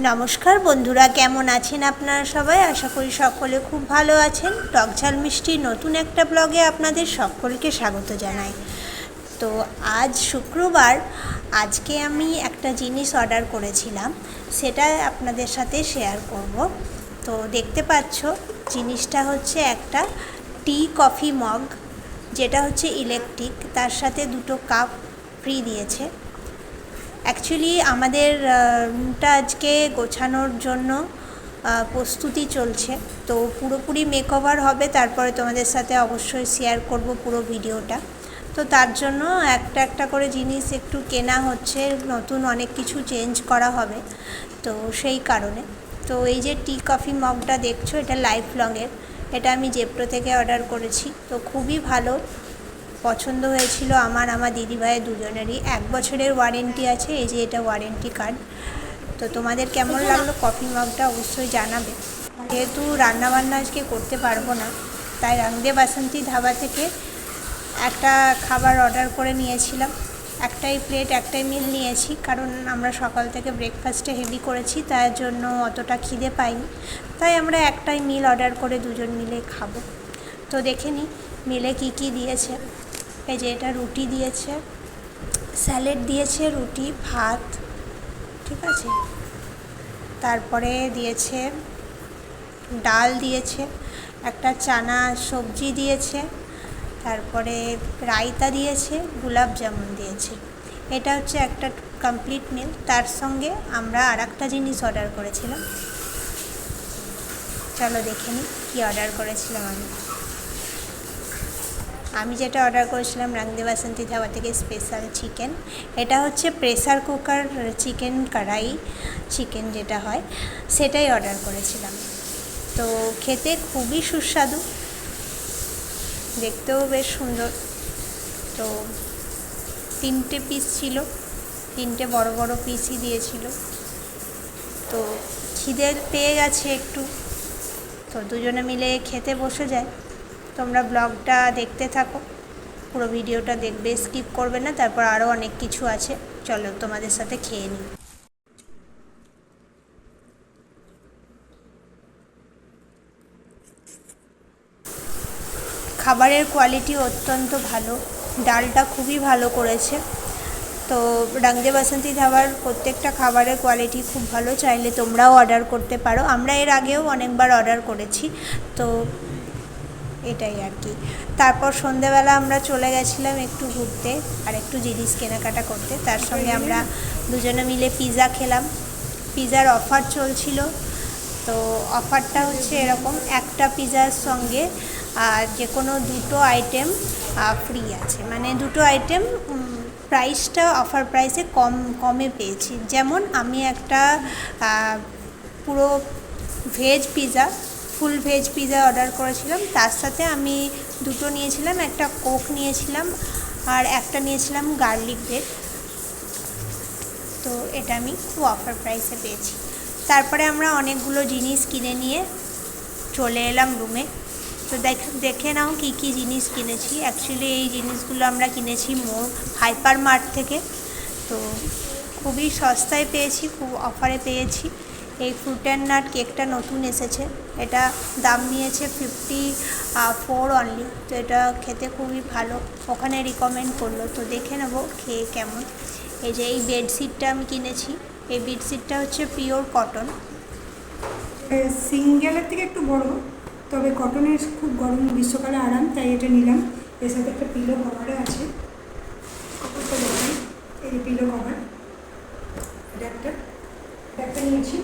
নমস্কার বন্ধুরা, কেমন আছেন আপনারা সবাই? আশা করি সকলে খুব ভালো আছেন। টকঝাল মিষ্টির নতুন একটা ব্লগে আপনাদের সকলকে স্বাগত জানাই। তো আজ শুক্রবার, আজকে আমি একটা জিনিস অর্ডার করেছিলাম, সেটা আপনাদের সাথে শেয়ার করব। তো দেখতে পাচ্ছ, জিনিসটা হচ্ছে একটা টি কফি মগ, যেটা হচ্ছে ইলেকট্রিক, তার সাথে দুটো কাপ ফ্রি দিয়েছে। অ্যাকচুয়ালি আমাদের রুমটা আজকে গোছানোর জন্য প্রস্তুতি চলছে, তো পুরোপুরি মেকওভার হবে, তারপরে তোমাদের সাথে অবশ্যই শেয়ার করব পুরো ভিডিওটা। তো তার জন্য একটা একটা করে জিনিস একটু কেনা হচ্ছে, নতুন অনেক কিছু চেঞ্জ করা হবে, তো সেই কারণে। তো এই যে টি কফি মগটা দেখছো, এটা লাইফ লংয়ের, এটা আমি জেপ্টো থেকে অর্ডার করেছি। তো খুবই ভালো পছন্দ হয়েছিল আমার দিদিভাইয়ের দুজনেরই। 1 বছরের ওয়ারেন্টি আছে, এই যে এটা ওয়ারেন্টি কার্ড। তো তোমাদের কেমন লাগলো কফি মগটা অবশ্যই জানাবে। যেহেতু রান্নাবান্না আজকে করতে পারবো না, তাই রংদে বাসন্তী ধাবা থেকে একটা খাবার অর্ডার করে নিয়েছিলাম। একটাই প্লেট, একটাই মিল নিয়েছি, কারণ আমরা সকাল থেকে ব্রেকফাস্টে হেভি করেছি, তার জন্য অতটা খিদে পাইনি, তাই আমরা একটাই মিল অর্ডার করে দুজন মিলে খাবো। তো দেখে নিই মিলে কি কি দিয়েছে। এই যে এটা রুটি দিয়েছে, স্যালাড দিয়েছে, রুটি, ভাত, ঠিক আছে। তারপরে দিয়েছে ডাল দিয়েছে, একটা চানা সবজি দিয়েছে, তারপরে রায়তা দিয়েছে, গোলাপ জামুন দিয়েছে। এটা হচ্ছে একটা কমপ্লিট মিল। তার সঙ্গে আমরা আর একটা জিনিস অর্ডার করেছিলাম, চলো দেখে নিই কী অর্ডার করেছিলাম আমি যেটা অর্ডার করেছিলাম রংদে বাসন্তী ধাবা থেকে স্পেশাল চিকেন। এটা হচ্ছে প্রেসার কুকার চিকেন, কড়াই চিকেন যেটা হয়, সেটাই অর্ডার করেছিলাম। তো খেতে খুবই সুস্বাদু, দেখতেও বেশ সুন্দর। তো 3টে পিস ছিল, 3টে বড় বড় পিসই দিয়েছিল। তো খিদে পেয়ে গেছে একটু, তো দুজনে মিলে খেতে বসে যায়। তোমরা ব্লগটা দেখতে থাকো, পুরো ভিডিওটা দেখবে, স্কিপ করবে না। তারপর আরও অনেক কিছু আছে, চলো তোমাদের সাথে খেয়ে নিই। খাবারের কোয়ালিটি অত্যন্ত ভালো, ডালটা খুবই ভালো করেছে। তো রংদে বাসন্তী ধাবার প্রত্যেকটা খাবারের কোয়ালিটি খুব ভালো, চাইলে তোমরাও অর্ডার করতে পারো। আমরা এর আগেও অনেকবার অর্ডার করেছি, তো এটাই আর কি। তারপর সন্ধেবেলা আমরা চলে গেছিলাম একটু ঘুরতে আর একটু জিনিস কেনাকাটা করতে। তার সঙ্গে আমরা দুজনে মিলে পিৎজা খেলাম। পিৎজার অফার চলছিল, তো অফারটা হচ্ছে এরকম, একটা পিৎজার সঙ্গে যে কোনো 2টো আইটেম ফ্রি আছে, মানে 2টো আইটেম প্রাইসটা অফার প্রাইসে কমে পেয়েছি। যেমন আমি একটা পুরো ভেজ পিৎজা, ফুল ভেজ পিৎজা অর্ডার করেছিলাম, তার সাথে আমি 2টো নিয়েছিলাম, একটা কোক নিয়েছিলাম আর একটা নিয়েছিলাম গার্লিক ব্রেড। তো এটা আমি খুব অফার প্রাইসে পেয়েছি। তারপরে আমরা অনেকগুলো জিনিস কিনে নিয়ে চলে এলাম রুমে। তো দেখে নাও কী কী জিনিস কিনেছি। অ্যাকচুয়ালি এই জিনিসগুলো আমরা কিনেছি হাইপার মার্ট থেকে, তো খুবই সস্তায় পেয়েছি, খুব অফারে পেয়েছি। এই ফ্রুট অ্যান্ড নাট কেকটা নতুন এসেছে, এটা দাম নিয়েছে 54 অনলি। তো এটা খেতে খুবই ভালো, ওখানে রিকমেন্ড করলো, তো দেখে নেবো খেয়ে কেমন। এই যে এই বেডশিটটা আমি কিনেছি, এই বেডশিটটা হচ্ছে পিওর কটন, সিঙ্গেলের থেকে একটু বড়, তবে কটনের খুব গরম গ্রীষ্মকালে আরাম, তাই এটা নিলাম। এর সাথে একটা পিলো কভারও আছে, এই পিলো কভার, এটা একটা নিয়েছি।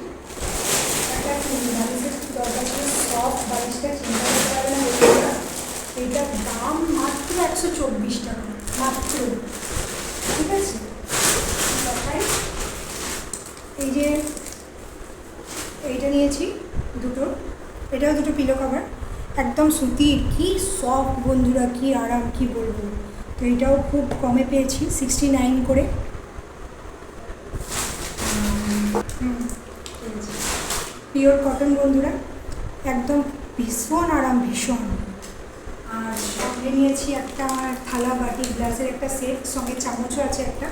একটা বালিশের দরকার ছিল, সব বালিশটা চিন্তা করতে পারে না, এইটার দাম মাত্র 124 টাকা মাত্র, ঠিক আছে। এই যে এইটা নিয়েছি 2টো, এটাও 2টো পিলো কভার, একদম সুতির, কি সফট বন্ধুরা, কি আরাম, কি বলবো। তো এটাও খুব কমে পেয়েছি, 69 করে। পিওর কটন বন্ধুরা, একদম ভীষণ আরাম, ভীষণ। আর সঙ্গে নিয়েছি একটা থালা বাটি গ্লাসের একটা সেট, সঙ্গে চামচও আছে একটা।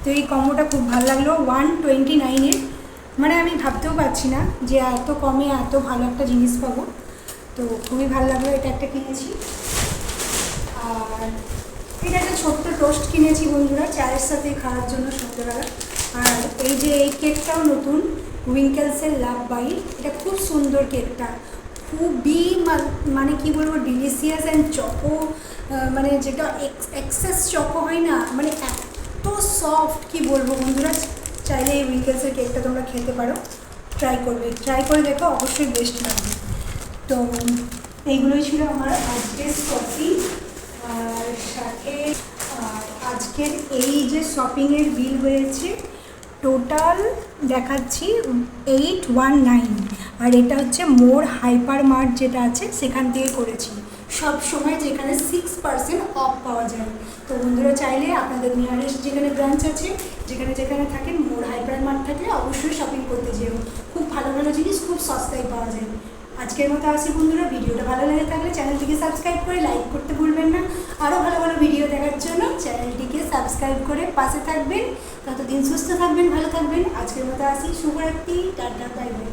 তো এই কম্বোটা খুব ভালো লাগলো, 129-এর মানে আমি ভাবতেও পারছি না যে এত কমে এত ভালো একটা জিনিস পাবো। তো খুবই ভালো লাগলো, এটা একটা কিনেছি। আর এটা একটা ছোট্ট টোস্ট কিনেছি বন্ধুরা, চায়ের সাথে খাওয়ার জন্য সন্ধ্যেবেলা। আর এই যে এই কেকটাও নতুন, উইঙ্কেলসের লাভ বাইট। এটা খুব সুন্দর কেকটা, খুবই মানে কি বলবো, ডিলিশিয়াস অ্যান্ড চকো, মানে যেটা এক্সেস চকো হয় না, মানে এত সফট কি বলবো বন্ধুরা। চাইলে এই উইঙ্কেলসের কেকটা তোমরা খেতে পারো, ট্রাই করে দেখো, অবশ্যই বেস্ট লাগবে। তো এইগুলোই ছিল আমার আজকের শপিং। আর সাথে আজকের এই যে শপিংয়ের বিল হয়েছে টোটাল দেখাচ্ছি 819। আর এটা হচ্ছে মোর হাইপার মার্ট যেটা আছে সেখান থেকে করেছি, সব সময় যেখানে 6% অফ পাওয়া যায়। তো বন্ধুরা চাইলে আপনাদের নিয়ারেস্ট যেখানে ব্রাঞ্চ আছে, যেখানে যেখানে থাকেন, মোর হাইপার মার্ট থাকলে অবশ্যই শপিং করতে যেও, খুব ভালো ভালো জিনিস খুব সস্তায় পাওয়া যায়। আজকের মতো আসি বন্ধুরা, ভিডিওটা ভালো লেগে থাকলে চ্যানেলটিকে সাবস্ক্রাইব করে লাইক করতে ভুলবেন না। আরও ভালো ভালো ভিডিও দেখার জন্য চ্যানেলটিকে সাবস্ক্রাইব করে পাশে থাকবেন। ততদিন সুস্থ থাকবেন, ভালো থাকবেন। আজকের মতো আসি, শুভরাত্রি, টাটা, বাই বাই।